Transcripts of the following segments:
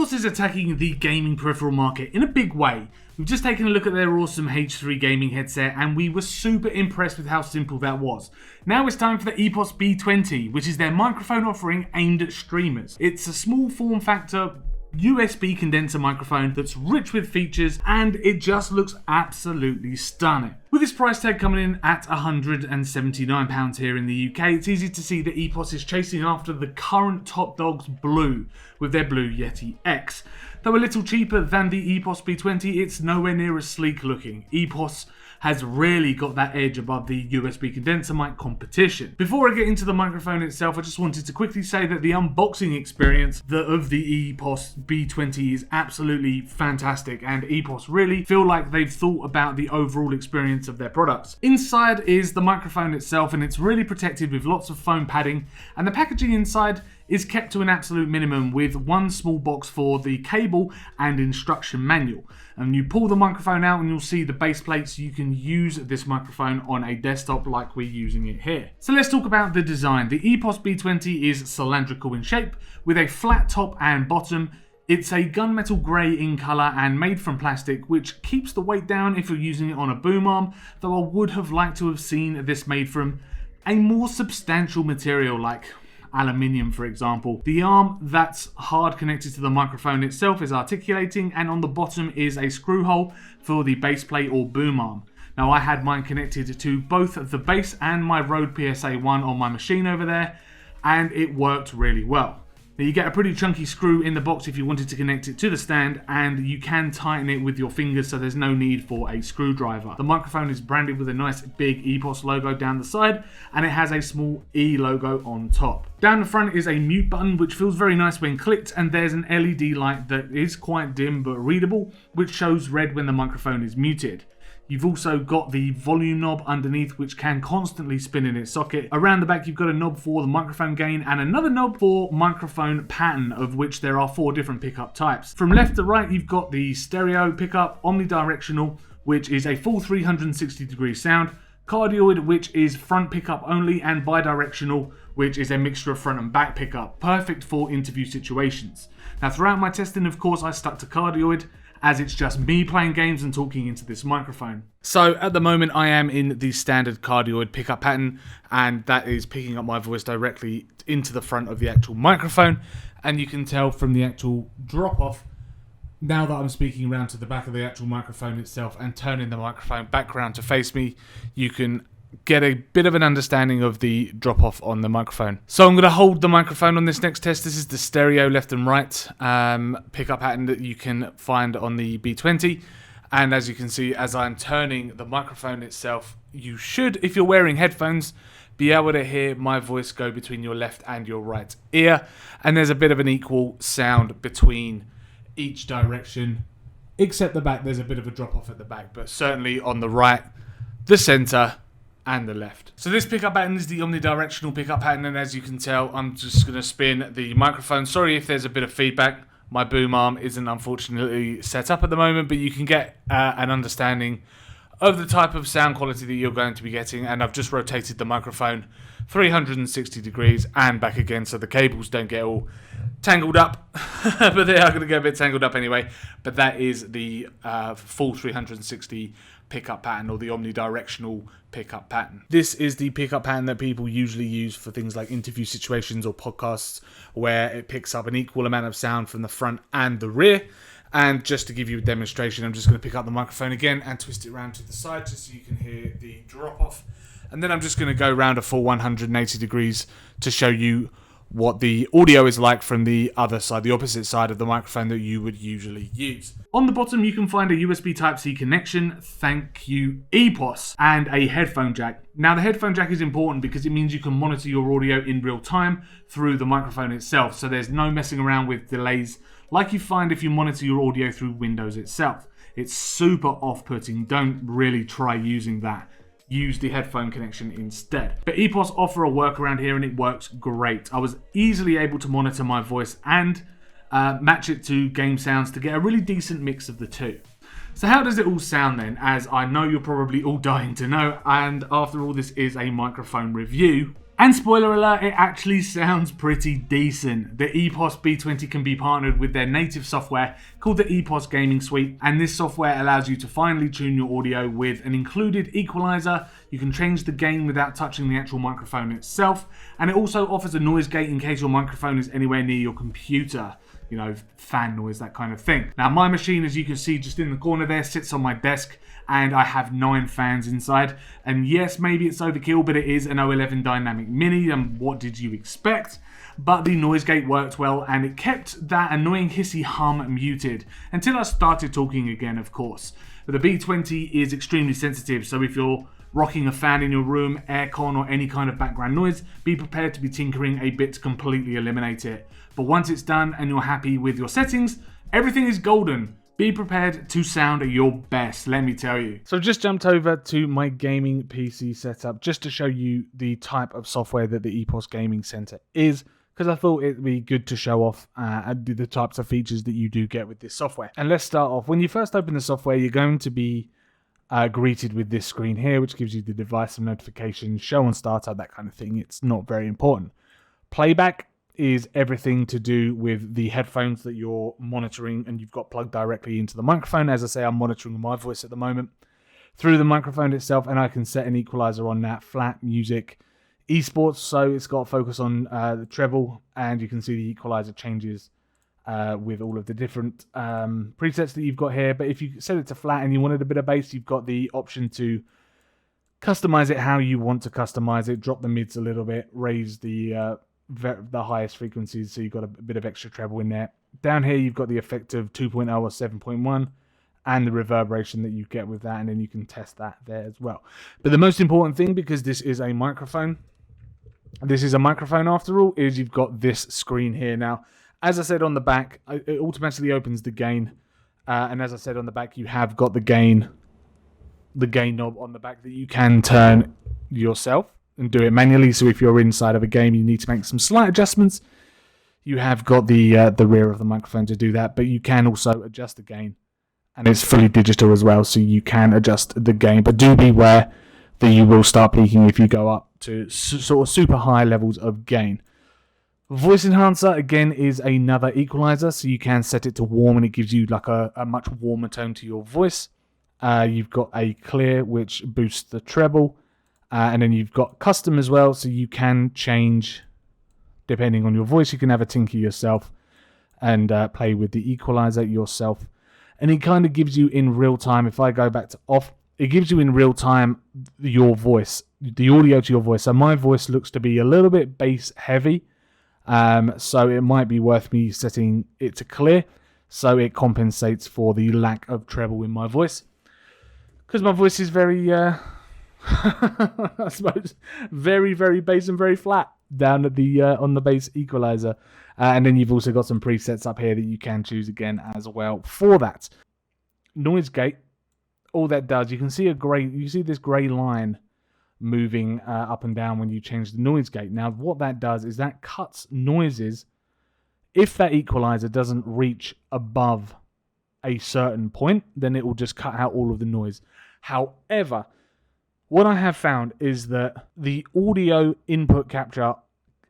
EPOS is attacking the gaming peripheral market in a big way. We've just taken a look at their awesome H3 gaming headset and we were super impressed with how simple that was. Now it's time for the EPOS B20, which is their microphone offering aimed at streamers. It's a small form factor USB condenser microphone that's rich with features and it just looks absolutely stunning. With this price tag coming in at £179 here in the UK, it's easy to see that EPOS is chasing after the current top dogs Blue with their Blue Yeti X. Though a little cheaper than the EPOS B20, it's nowhere near as sleek looking. EPOS has really got that edge above the USB condenser mic competition. Before I get into the microphone itself, I just wanted to quickly say that the unboxing experience of the EPOS B20 is absolutely fantastic, and EPOS really feel like they've thought about the overall experience of their products. Inside is the microphone itself, and it's really protected with lots of foam padding, and the packaging inside is kept to an absolute minimum with one small box for the cable and instruction manual. And you pull the microphone out and you'll see the base plate, so you can use this microphone on a desktop like we're using it here. So let's talk about the design. The EPOS B20 is cylindrical in shape with a flat top and bottom. It's a gunmetal grey in colour and made from plastic, which keeps the weight down if you're using it on a boom arm, though I would have liked to have seen this made from a more substantial material like aluminium, for example. The arm that's hard connected to the microphone itself is articulating, and on the bottom is a screw hole for the base plate or boom arm. Now I had mine connected to both the base and my Rode PSA-1 on my machine over there, and it worked really well. Now you get a pretty chunky screw in the box if you wanted to connect it to the stand, and you can tighten it with your fingers, so there's no need for a screwdriver. The microphone is branded with a nice big EPOS logo down the side, and it has a small E logo on top. Down the front is a mute button, which feels very nice when clicked, and there's an LED light that is quite dim but readable, which shows red when the microphone is muted. You've also got the volume knob underneath, which can constantly spin in its socket. Around the back you've got a knob for the microphone gain and another knob for microphone pattern, of which there are 4 different pickup types. From left to right you've got the stereo pickup, omnidirectional, which is a full 360-degree sound, cardioid, which is front pickup only, and bidirectional, which is a mixture of front and back pickup, perfect for interview situations. Now throughout my testing, of course, I stuck to cardioid, as it's just me playing games and talking into this microphone. So at the moment I am in the standard cardioid pickup pattern, and that is picking up my voice directly into the front of the actual microphone, and you can tell from the actual drop off, now that I'm speaking around to the back of the actual microphone itself and turning the microphone back around to face me, you can get a bit of an understanding of the drop off on the microphone. So I'm going to hold the microphone on this next test. This is the stereo left and right pickup pattern that you can find on the B20. And as you can see, as I'm turning the microphone itself, you should, if you're wearing headphones, be able to hear my voice go between your left and your right ear. And there's a bit of an equal sound between each direction, except the back. There's a bit of a drop off at the back, but certainly on the right, the center, and the left. So this pickup pattern is the omnidirectional pickup pattern, and as you can tell, I'm just going to spin the microphone. Sorry if there's a bit of feedback. My boom arm isn't unfortunately set up at the moment, but you can get an understanding of the type of sound quality that you're going to be getting. And I've just rotated the microphone 360 degrees and back again, so the cables don't get all tangled up, but they are going to get a bit tangled up anyway. But that is the full 360 pickup pattern, or the omnidirectional pickup pattern. This is the pickup pattern that people usually use for things like interview situations or podcasts, where it picks up an equal amount of sound from the front and the rear. And just to give you a demonstration, I'm just going to pick up the microphone again and twist it around to the side just so you can hear the drop off. And then I'm just going to go around a full 180 degrees to show you what the audio is like from the other side, the opposite side of the microphone that you would usually use. On the bottom you can find a USB Type-C connection, thank you EPOS, and a headphone jack. Now the headphone jack is important because it means you can monitor your audio in real time through the microphone itself, so there's no messing around with delays like you find if you monitor your audio through Windows itself. It's super off-putting, don't really try using that. Use the headphone connection instead. But EPOS offer a workaround here and it works great. I was easily able to monitor my voice and match it to game sounds to get a really decent mix of the two. So how does it all sound then? As I know you're probably all dying to know, and after all, this is a microphone review, And spoiler alert, it actually sounds pretty decent. The EPOS B20 can be partnered with their native software called the EPOS Gaming Suite, and this software allows you to finely tune your audio with an included equalizer. You can change the gain without touching the actual microphone itself, and it also offers a noise gate in case your microphone is anywhere near your computer. You know, fan noise, that kind of thing. Now, my machine, as you can see just in the corner there, sits on my desk, and I have 9 fans inside. And yes, maybe it's overkill, but it is an O11 Dynamic Mini, and what did you expect? But the noise gate worked well, and it kept that annoying hissy hum muted, until I started talking again, of course. But the B20 is extremely sensitive, so if you're rocking a fan in your room, aircon, or any kind of background noise, be prepared to be tinkering a bit to completely eliminate it. But once it's done and you're happy with your settings, everything is golden. Be prepared to sound at your best, let me tell you. So I've just jumped over to my gaming PC setup just to show you the type of software that the EPOS Gaming Center is, because I thought it'd be good to show off the types of features that you do get with this software. And let's start off. When you first open the software, you're going to be greeted with this screen here, which gives you the device and notifications, show on startup, that kind of thing. It's not very important. Playback is everything to do with the headphones that you're monitoring and you've got plugged directly into the microphone. As I say, I'm monitoring my voice at the moment through the microphone itself, and I can set an equalizer on that, flat, music, esports, so it's got a focus on the treble, and you can see the equalizer changes with all of the different presets that you've got here. But if you set it to flat and you wanted a bit of bass, you've got the option to customize it how you want to customize it, drop the mids a little bit, raise the highest frequencies, so you've got a bit of extra treble in there. Down here you've got the effect of 2.0 or 7.1 and the reverberation that you get with that, and then you can test that there as well. But the most important thing, because this is a microphone after all, is you've got this screen here. Now, as I said on the back, it automatically opens the gain, and as I said on the back, you have got the gain knob on the back that you can turn yourself and do it manually. So if you're inside of a game, you need to make some slight adjustments, you have got the rear of the microphone to do that. But you can also adjust the gain, and it's fully digital as well, so you can adjust the gain. But do beware that you will start peaking if you go up to sort of super high levels of gain. Voice enhancer, again, is another equalizer, so you can set it to warm, and it gives you like a much warmer tone to your voice. You've got a clear, which boosts the treble. And then you've got custom as well, so you can change depending on your voice. You can have a tinker yourself and play with the equalizer yourself. And it kind of gives you in real time, if I go back to off, it gives you in real time your voice, the audio to your voice. So my voice looks to be a little bit bass heavy, so it might be worth me setting it to clear so it compensates for the lack of treble in my voice. Because my voice is very... I suppose very, very bass and very flat down at the on the bass equalizer, and then you've also got some presets up here that you can choose again as well for that. Noise gate, all that does, you see this grey line moving up and down when you change the noise gate. Now what that does is that cuts noises if that equalizer doesn't reach above a certain point, then it will just cut out all of the noise. However, what I have found is that the audio input capture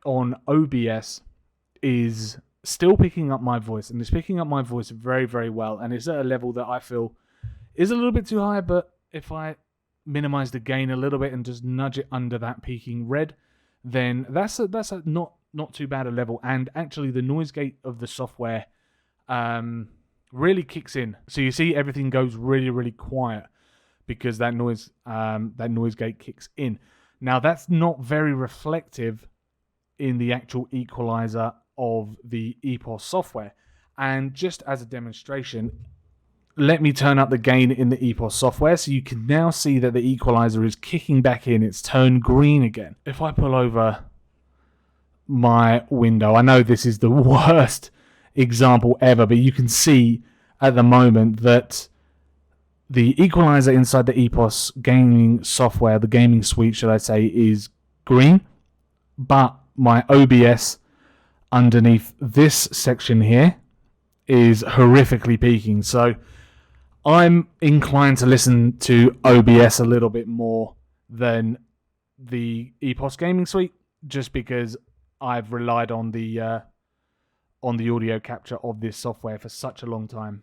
on OBS is still picking up my voice, and it's picking up my voice very, very well, and it's at a level that I feel is a little bit too high. But if I minimize the gain a little bit and just nudge it under that peaking red, then that's a not too bad a level. And actually the noise gate of the software really kicks in, so you see everything goes really, really quiet because that noise gate kicks in. Now that's not very reflective in the actual equalizer of the EPOS software. And just as a demonstration, let me turn up the gain in the EPOS software, so you can now see that the equalizer is kicking back in. It's turned green again. If I pull over my window, I know this is the worst example ever, but you can see at the moment that the equalizer inside the EPOS gaming software, the gaming suite, should I say, is green, but my OBS underneath this section here is horrifically peaking. So I'm inclined to listen to OBS a little bit more than the EPOS gaming suite. just because I've relied on the audio capture of this software for such a long time,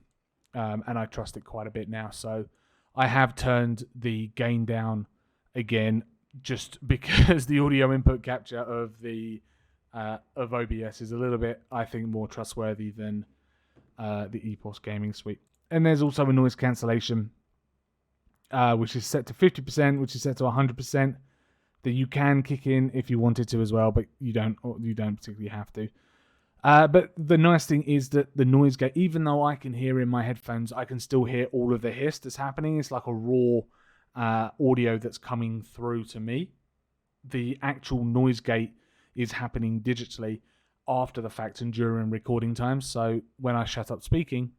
and I trust it quite a bit now. So I have turned the gain down again, just because the audio input capture of of OBS is a little bit, I think, more trustworthy than the EPOS gaming suite. And there's also a noise cancellation, which is set to 50%, which is set to 100%. That you can kick in if you wanted to as well, but you don't particularly have to. But the nice thing is that the noise gate, even though I can hear in my headphones, I can still hear all of the hiss that's happening. It's like a raw audio that's coming through to me. The actual noise gate is happening digitally after the fact and during recording times. So when I shut up speaking,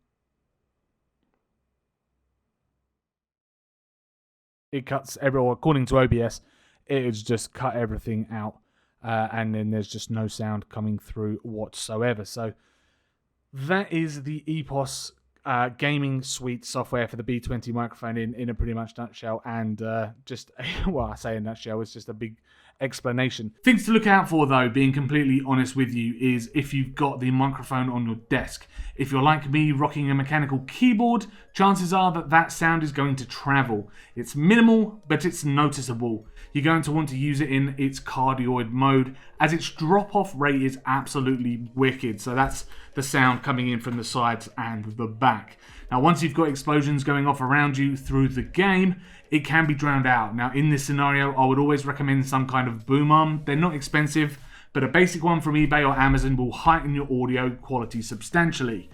it cuts everyone, according to OBS, it has just cut everything out. And then there's just no sound coming through whatsoever. So that is the EPOS gaming suite software for the B20 microphone in a pretty much nutshell. And just, well, I say a nutshell, it's just a big explanation. Things to look out for, though, being completely honest with you, is if you've got the microphone on your desk. If you're like me, rocking a mechanical keyboard, chances are that that sound is going to travel. It's minimal, but it's noticeable. You're going to want to use it in its cardioid mode, as its drop-off rate is absolutely wicked. So that's the sound coming in from the sides and the back. Now, once you've got explosions going off around you through the game, it can be drowned out. Now, in this scenario, I would always recommend some kind of boom arm. They're not expensive, but a basic one from eBay or Amazon will heighten your audio quality substantially.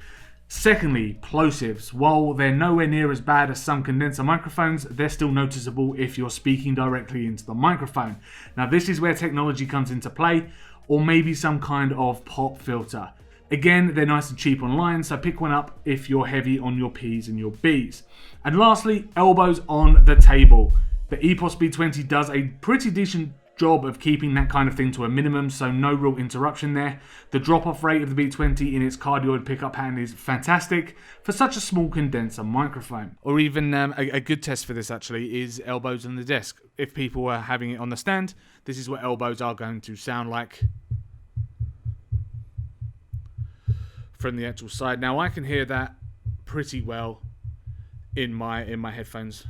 Secondly, plosives. While they're nowhere near as bad as some condenser microphones, they're still noticeable if you're speaking directly into the microphone. Now, this is where technology comes into play, or maybe some kind of pop filter. Again, they're nice and cheap online, so pick one up if you're heavy on your P's and your B's. And lastly, elbows on the table. The EPOS B20 does a pretty decent job of keeping that kind of thing to a minimum, so no real interruption there. The drop-off rate of the B20 in its cardioid pickup pattern is fantastic for such a small condenser microphone. Or even a good test for this actually is elbows on the desk. If people are having it on the stand, this is what elbows are going to sound like from the actual side. Now I can hear that pretty well in my headphones,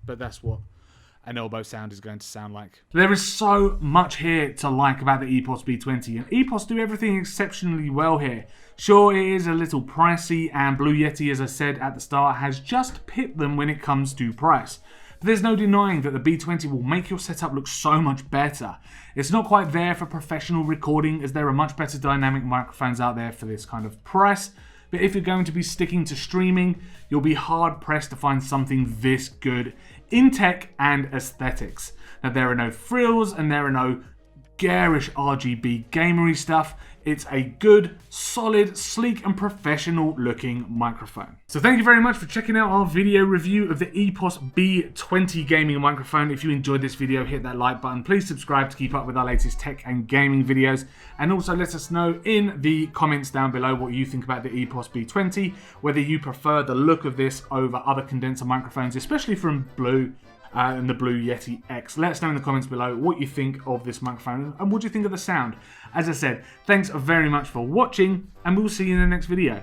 but that's what an elbow sound is going to sound like. There is so much here to like about the EPOS B20, and EPOS do everything exceptionally well here. Sure, it is a little pricey, and Blue Yeti, as I said at the start, has just pipped them when it comes to price. But there's no denying that the B20 will make your setup look so much better. It's not quite there for professional recording, as there are much better dynamic microphones out there for this kind of price. But if you're going to be sticking to streaming, you'll be hard pressed to find something this good in tech and aesthetics. Now, there are no frills and there are no garish RGB gamery stuff. It's a good, solid, sleek and professional looking microphone. So thank you very much for checking out our video review of the EPOS B20 gaming microphone. If you enjoyed this video, hit that like button. Please subscribe to keep up with our latest tech and gaming videos. And also let us know in the comments down below what you think about the EPOS B20, whether you prefer the look of this over other condenser microphones, especially from Blue and the Blue Yeti X. Let us know in the comments below what you think of this microphone and what you think of the sound. As I said, thanks very much for watching, and we'll see you in the next video.